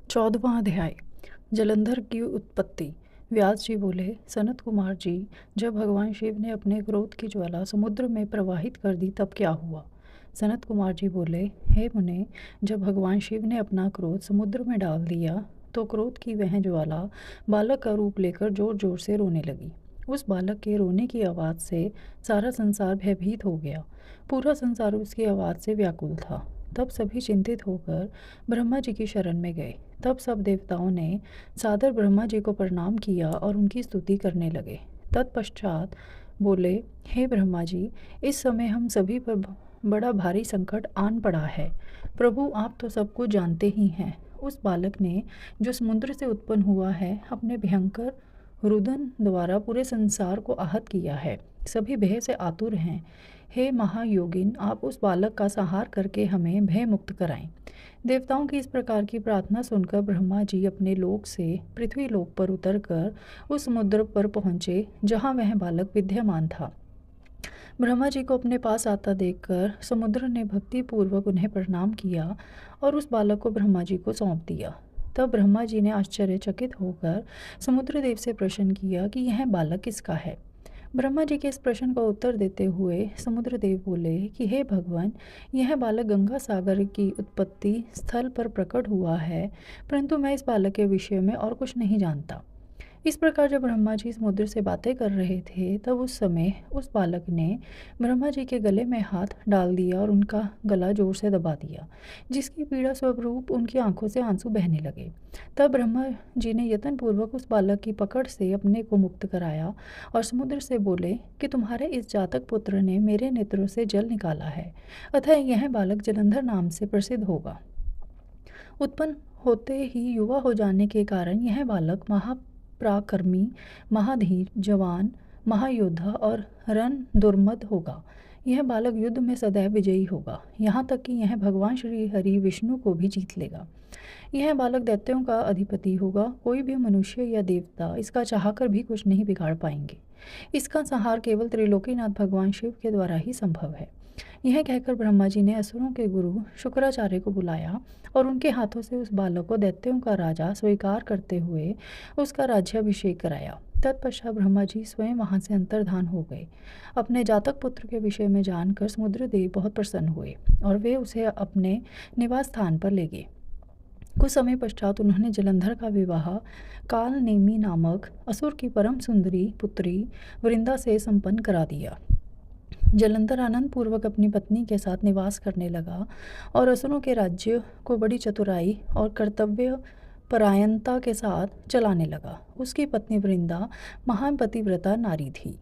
14वां अध्याय। जलंधर की उत्पत्ति। व्यास जी बोले, सनत कुमार जी, जब भगवान शिव ने अपने क्रोध की ज्वाला समुद्र में प्रवाहित कर दी तब क्या हुआ? सनत कुमार जी बोले, हे मुने, जब भगवान शिव ने अपना क्रोध समुद्र में डाल दिया तो क्रोध की वह ज्वाला बालक का रूप लेकर जोर जोर से रोने लगी। उस बालक के रोने की आवाज़ से सारा संसार भयभीत हो गया। पूरा संसार उसकी आवाज़ से व्याकुल था। तब सभी चिंतित होकर ब्रह्मा जी की शरण में गए। तब सब देवताओं ने सादर ब्रह्मा जी को प्रणाम किया और उनकी स्तुति करने लगे। तत्पश्चात बोले, हे ब्रह्मा जी, इस समय हम सभी पर बड़ा भारी संकट आन पड़ा है। प्रभु, आप तो सब कुछ जानते ही हैं। उस बालक ने, जो समुद्र से उत्पन्न हुआ है, अपने भयंकर रुदन द्वारा पूरे संसार को आहत किया है। सभी भय से आतुर हैं। हे महायोगिन, आप उस बालक का संहार करके हमें भय मुक्त कराएं। देवताओं की इस प्रकार की प्रार्थना सुनकर ब्रह्मा जी अपने लोक से पृथ्वी लोक पर उतरकर उस समुद्र पर पहुँचे जहाँ वह बालक विद्यमान था। ब्रह्मा जी को अपने पास आता देखकर समुद्र ने भक्ति पूर्वक उन्हें प्रणाम किया और उस बालक को ब्रह्मा जी को सौंप दिया। तब ब्रह्मा जी ने आश्चर्यचकित होकर समुद्र देव से प्रश्न किया कि यह बालक किसका है। ब्रह्मा जी के इस प्रश्न का उत्तर देते हुए समुद्र देव बोले कि हे भगवान, यह बालक गंगा सागर की उत्पत्ति स्थल पर प्रकट हुआ है, परंतु मैं इस बालक के विषय में और कुछ नहीं जानता। इस प्रकार जब ब्रह्मा जी समुद्र से बातें कर रहे थे तब उस समय उस बालक ने ब्रह्मा जी के गले में हाथ डाल दिया और उनका गला जोर से दबा दिया, जिसकी पीड़ा स्वरूप उनकी आंखों से आंसू बहने लगे। तब ब्रह्मा जी ने यत्नपूर्वक उस बालक की पकड़ से अपने को मुक्त कराया और समुद्र से बोले कि तुम्हारे इस जातक पुत्र ने मेरे नेत्रों से जल निकाला है, अतः यह बालक जलंधर नाम से प्रसिद्ध होगा। उत्पन्न होते ही युवा हो जाने के कारण यह बालक पराक्रमी, महाधीर, जवान, महायोद्धा और रण दुर्मद होगा। यह बालक युद्ध में सदैव विजयी होगा, यहाँ तक कि यह भगवान श्री हरि विष्णु को भी जीत लेगा। यह बालक दैत्यों का अधिपति होगा। कोई भी मनुष्य या देवता इसका चाहकर भी कुछ नहीं बिगाड़ पाएंगे। इसका संहार केवल त्रिलोकीनाथ भगवान शिव के द्वारा ही संभव है। यह कहकर ब्रह्मा जी ने असुरों के गुरु शुक्राचार्य को बुलाया और उनके हाथों से उस बालक को दैत्यों का राजा स्वीकार करते हुए उसका राज्याभिषेक कराया। तत्पश्चात ब्रह्मा जी स्वयं वहाँ से अंतर्धान हो गए। अपने जातक पुत्र के विषय में जानकर समुद्रदेव बहुत प्रसन्न हुए और वे उसे अपने निवास स्थान पर ले गए। कुछ समय पश्चात उन्होंने जलंधर का विवाह कालनेमी नामक असुर की परम सुंदरी पुत्री वृंदा से संपन्न करा दिया। जलंधर आनंद पूर्वक अपनी पत्नी के साथ निवास करने लगा और असुरों के राज्य को बड़ी चतुराई और कर्तव्य परायणता के साथ चलाने लगा। उसकी पत्नी वृंदा महान पतिव्रता नारी थी।